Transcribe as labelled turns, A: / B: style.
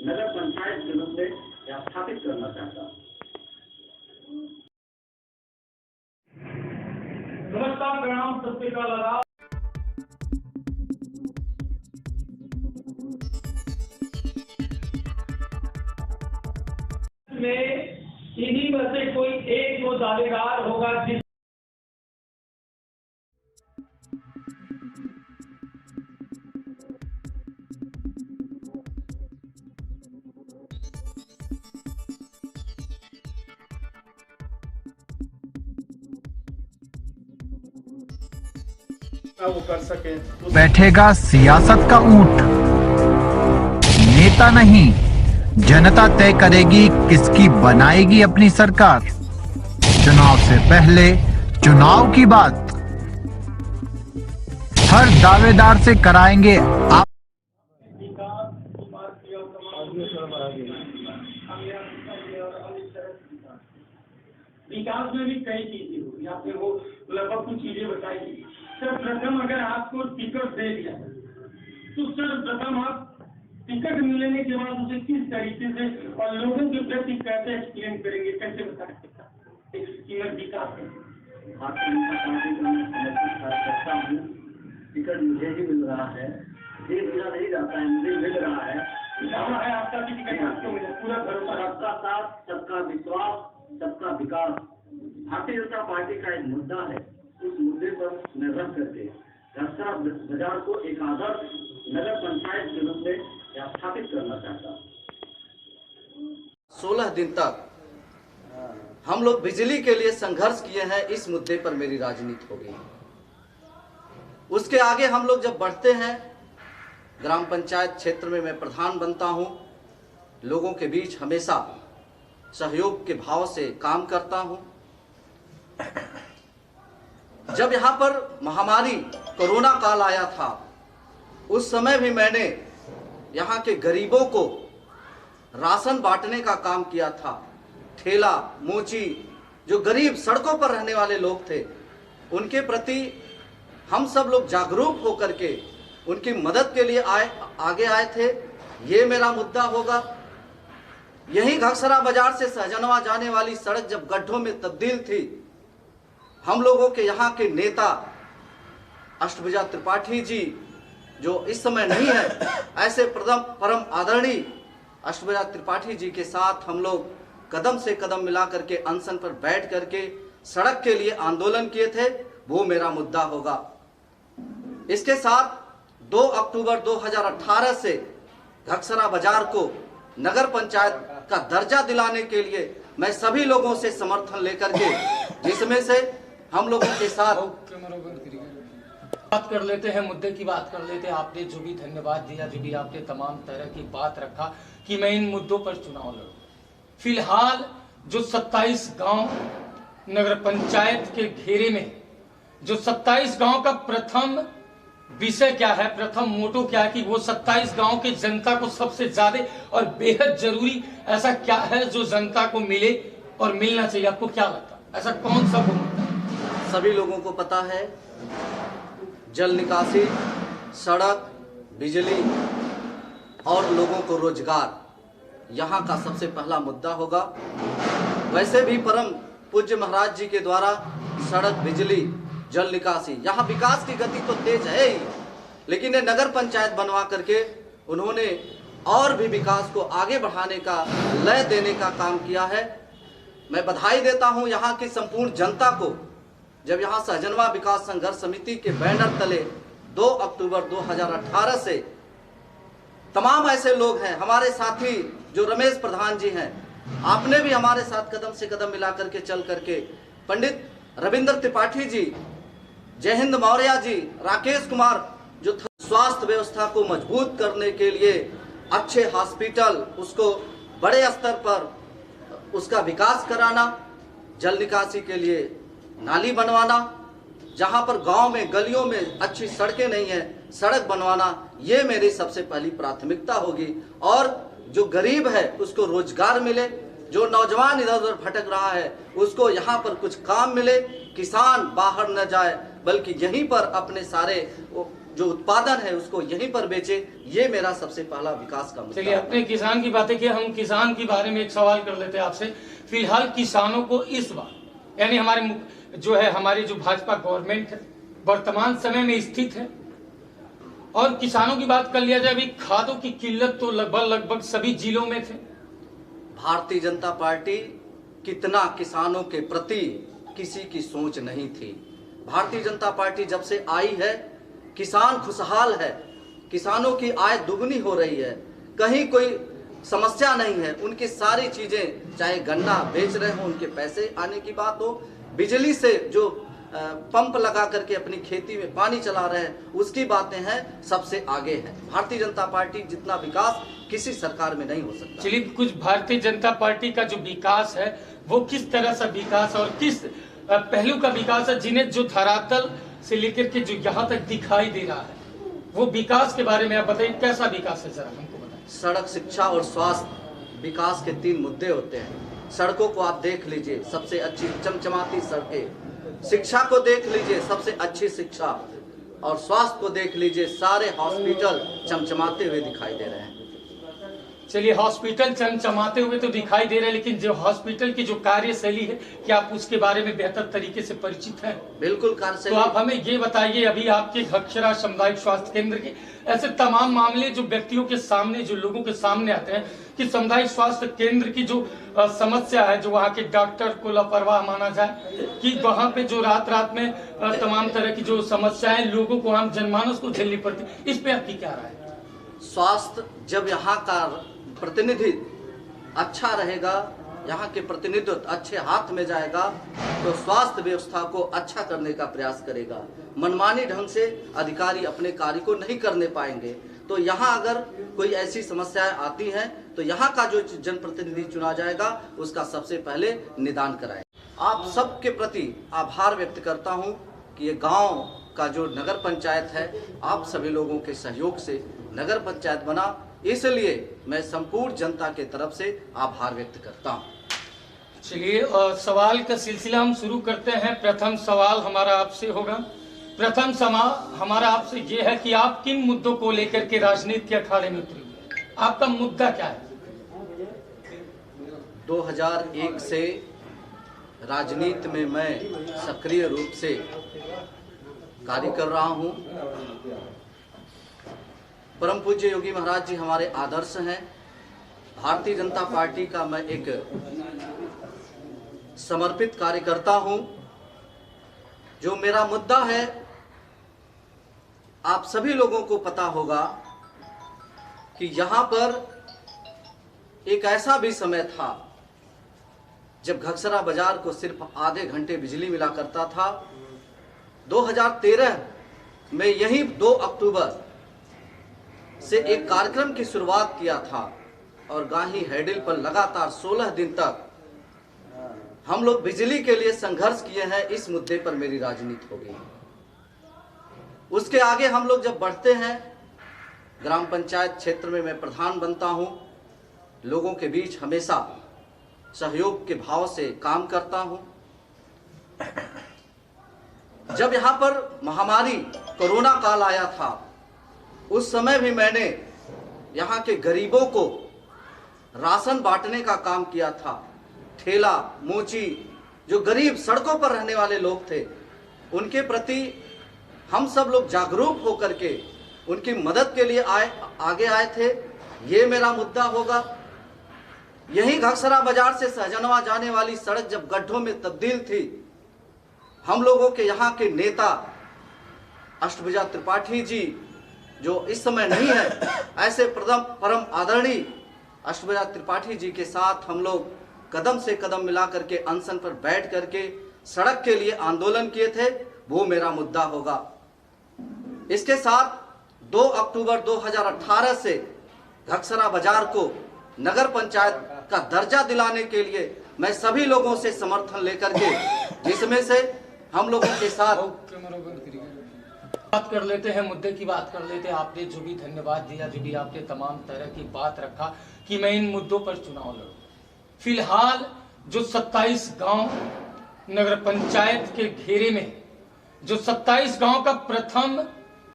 A: नगर पंचायत के रूप में स्थापित करना चाहता हूँ।
B: नमस्कार, प्रणाम, सत श्री अकाल, आदाब। में इन्हीं में से कोई एक जो दावेदार होगा जिस
C: वो कर सके।
D: बैठेगा सियासत का ऊंट, नेता नहीं जनता तय करेगी किसकी बनाएगी अपनी सरकार। चुनाव से पहले चुनाव की बात हर दावेदार से कराएंगे आप।
B: विकास में भी कई चीजें हुई, आपने वो लगभग कुछ चीजें बताई। सर प्रथम अगर आपको टिकट दे दिया तो सर प्रथम आप टिकट मिलने के बाद उसे किस तरीके से और लोगों के प्रति कैसे एक्सप्लेन करेंगे, कैसे बताएंगे कीमत विकास है।
A: भारतीय जनता पार्टी का मैं समर्पित कार्यकर्ता हूँ। टिकट मुझे ही मिल रहा है, ये दिया नहीं जाता है, मुझे मिल रहा है।
B: दावा है आपका कि टिकट आपको मिला, पूरा भरोसा।
A: सबका साथ, सबका विश्वास, सबका विकास भारतीय जनता पार्टी का एक मुद्दा है। उस मुद्दे पर मैं रह करके घगसरा बाजार को एक आदर्श नगर पंचायत के रूप में स्थापित करना चाहता हूँ।
E: 16 दिन तक हम लोग बिजली के लिए संघर्ष किए हैं, इस मुद्दे पर मेरी राजनीति होगी। उसके आगे हम लोग जब बढ़ते हैं, ग्राम पंचायत क्षेत्र में मैं प्रधान बनता हूं, लोगों के बीच हमेशा सहयोग के भाव से काम करता हूं। जब यहाँ पर महामारी कोरोना काल आया था, उस समय भी मैंने यहाँ के गरीबों को राशन बांटने का काम किया था। ठेला मोची जो गरीब सड़कों पर रहने वाले लोग थे, उनके प्रति हम सब लोग जागरूक होकर के उनकी मदद के लिए आगे आए थे। ये मेरा मुद्दा होगा। यही घगसरा बाजार से सहजनवा जाने वाली सड़क जब गड्ढों में तब्दील थी, हम लोगों के यहाँ के नेता अष्टभुजा त्रिपाठी जी, जो इस समय नहीं है, ऐसे परम आदरणीय अष्टभुजा त्रिपाठी जी के साथ हम लोग कदम से कदम मिला करके अनशन पर बैठ करके सड़क के लिए आंदोलन किए थे। वो मेरा मुद्दा होगा। इसके साथ 2 अक्टूबर 2018 से घगसरा बाजार को नगर पंचायत का दर्जा दिलाने के लिए मैं सभी लोगों से समर्थन लेकर के, जिसमें से हम लोगों के साथ
F: बात कर लेते हैं, मुद्दे की बात कर लेते हैं। आपने जो भी धन्यवाद दिया, जो भी आपने तमाम तरह की बात रखा कि मैं इन मुद्दों पर चुनाव लड़ूं। फिलहाल जो 27 गांव नगर पंचायत के घेरे में, जो 27 गांव का प्रथम विषय क्या है, प्रथम मोटो क्या है कि वो 27 गांव के जनता को सबसे ज्यादा और बेहद जरूरी ऐसा क्या है जो जनता को मिले और मिलना चाहिए। आपको क्या लगता है, ऐसा कौन सा मुद्दा?
E: सभी लोगों को पता है, जल निकासी, सड़क, बिजली और लोगों को रोजगार यहाँ का सबसे पहला मुद्दा होगा। वैसे भी परम पूज्य महाराज जी के द्वारा सड़क, बिजली, जल निकासी, यहाँ विकास की गति तो तेज है ही, लेकिन ये नगर पंचायत बनवा करके उन्होंने और भी विकास को आगे बढ़ाने का, लय देने का काम किया है। मैं बधाई देता हूँ यहाँ की संपूर्ण जनता को। जब यहाँ सहजनवा विकास संघर्ष समिति के बैनर तले 2 अक्टूबर 2018 से तमाम ऐसे लोग हैं, हमारे साथी जो रमेश प्रधान जी हैं, आपने भी हमारे साथ कदम से कदम मिला करके चल करके, पंडित रविंद्र त्रिपाठी जी, जय हिंद मौर्य जी, राकेश कुमार, जो स्वास्थ्य व्यवस्था को मजबूत करने के लिए अच्छे हॉस्पिटल, उसको बड़े स्तर पर उसका विकास कराना, जल निकासी के लिए नाली बनवाना, जहां पर गांव में गलियों में अच्छी सड़कें नहीं है, सड़क बनवाना, ये मेरी सबसे पहली प्राथमिकता होगी। और जो गरीब है उसको रोजगार मिले, जो नौजवान इधर उधर भटक रहा है उसको यहाँ पर कुछ काम मिले, किसान बाहर न जाए बल्कि यहीं पर अपने सारे जो उत्पादन है उसको यहीं पर बेचे। ये मेरा सबसे पहला विकास का मुद्दा
F: चलिए,
E: है।
F: अपने किसान की बातें की, हम किसान के बारे में एक सवाल कर लेते हैं आपसे। फिलहाल किसानों को इस बार, यानी हमारी जो भाजपा गवर्नमेंट है वर्तमान समय में स्थित है, और किसानों की बात कर लिया जाए, अभी खादों की किल्लत तो लगभग सभी जिलों में थे।
E: भारतीय जनता पार्टी कितना किसानों के प्रति किसी की सोच नहीं थी। भारतीय जनता पार्टी जब से आई है, किसान खुशहाल है, किसानों की आय दुगनी हो रही है, कहीं कोई समस्या नहीं है। उनकी सारी चीजें, चाहे गन्ना बेच रहे हो, उनके पैसे आने की बात हो, बिजली से जो पंप लगा करके अपनी खेती में पानी चला रहे हैं, उसकी बातें हैं, सबसे आगे है। भारतीय जनता पार्टी जितना विकास किसी सरकार में नहीं हो सकता।
F: चलिए, कुछ भारतीय जनता पार्टी का जो विकास है वो किस तरह से विकास और किस पहलू का विकास है, जिन्हें जो धरातल से लेकर के जो यहाँ तक दिखाई दे रहा है, वो विकास के बारे में आप बताइए, कैसा विकास है, जरा हमको बताइए।
E: सड़क, शिक्षा और स्वास्थ्य विकास के 3 मुद्दे होते हैं। सड़कों को आप देख लीजिए, सबसे अच्छी चमचमाती सड़कें। शिक्षा को देख लीजिए, सबसे अच्छी शिक्षा। और स्वास्थ्य को देख लीजिए, सारे हॉस्पिटल चमचमाते हुए दिखाई दे रहे हैं।
F: चलिए, हॉस्पिटल चमचमाते हुए तो दिखाई दे रहे हैं, लेकिन जो हॉस्पिटल की जो कार्यशैली है, क्या आप उसके बारे में बेहतर तरीके से परिचित हैं?
E: बिल्कुल कार्यशैली।
F: तो आप हमें ये बताइए, अभी आपके घक्षरा सामुदायिक स्वास्थ्य केंद्र के ऐसे तमाम मामले जो व्यक्तियों के सामने, जो लोगों के सामने आते हैं कि सामुदायिक स्वास्थ्य केंद्र की जो समस्या है, जो वहाँ के डॉक्टर को लापरवाह माना जाए, कि वहाँ पे जो रात में तमाम तरह की जो समस्याएं लोगों को, आम जनमानस को झेलनी पड़ती, इस पे आपकी क्या राय है?
E: स्वास्थ्य, जब यहाँ का प्रतिनिधि अच्छा रहेगा, यहाँ के प्रतिनिधित्व अच्छे हाथ में जाएगा, तो स्वास्थ्य व्यवस्था को अच्छा करने का प्रयास करेगा। मनमानी ढंग से अधिकारी अपने कार्य को नहीं करने पाएंगे। तो यहाँ अगर कोई ऐसी समस्याएं आती हैं, तो यहाँ का जो जनप्रतिनिधि चुना जाएगा, उसका सबसे पहले निदान कराए। आप सबके प्रति आभार व्यक्त करता हूँ कि ये गांव का जो नगर पंचायत है, आप सभी लोगों के सहयोग से नगर पंचायत बना, इसलिए मैं संपूर्ण जनता के तरफ से आभार व्यक्त करता हूँ।
F: चलिए, सवाल का सिलसिला हम शुरू करते हैं। प्रथम सवाल हमारा आपसे होगा। प्रथम सवाल हमारा आपसे ये है कि आप किन मुद्दों को लेकर के राजनीति के अखाड़े में उतरे हुए हैं? आपका मुद्दा क्या है?
E: 2001 से राजनीति में मैं सक्रिय रूप से कार्य कर रहा हूँ। परम पूज्य योगी महाराज जी हमारे आदर्श हैं। भारतीय जनता पार्टी का मैं एक समर्पित कार्यकर्ता हूं। जो मेरा मुद्दा है, आप सभी लोगों को पता होगा कि यहां पर एक ऐसा भी समय था जब घक्षरा बाजार को सिर्फ आधे घंटे बिजली मिला करता था। 2013 में यही 2 अक्टूबर से एक कार्यक्रम की शुरुआत किया था, और गाही हैडिल पर लगातार 16 दिन तक हम लोग बिजली के लिए संघर्ष किए हैं। इस मुद्दे पर मेरी राजनीति हो गई। उसके आगे हम लोग जब बढ़ते हैं, ग्राम पंचायत क्षेत्र में मैं प्रधान बनता हूं, लोगों के बीच हमेशा सहयोग के भाव से काम करता हूं। जब यहां पर महामारी कोरोना काल आया था, उस समय भी मैंने यहाँ के गरीबों को राशन बांटने का काम किया था। ठेला मोची, जो गरीब सड़कों पर रहने वाले लोग थे, उनके प्रति हम सब लोग जागरूक होकर के उनकी मदद के लिए आगे आए थे। ये मेरा मुद्दा होगा। यही घक्षरा बाजार से सहजनवा जाने वाली सड़क जब गड्ढों में तब्दील थी, हम लोगों के यहाँ के नेता अष्टभुजा त्रिपाठी जी, जो इस समय नहीं है, ऐसे परम आदरणीय अष्टभुजा त्रिपाठी जी के साथ हम लोग कदम से कदम मिला करके अनशन पर बैठ करके सड़क के लिए आंदोलन किए थे। वो मेरा मुद्दा होगा। इसके साथ 2 अक्टूबर 2018 से घक्षरा बाजार को नगर पंचायत का दर्जा दिलाने के लिए मैं सभी लोगों से समर्थन लेकर के, जिसमें से हम लोगों के साथ
F: बात कर लेते हैं, मुद्दे की बात कर लेते हैं। आपने जो भी धन्यवाद दिया, जो भी आपने तमाम तरह की बात रखा कि मैं इन मुद्दों पर चुनाव लड़ूं। फिलहाल जो 27 गांव नगर पंचायत के घेरे में, जो 27 गांव का प्रथम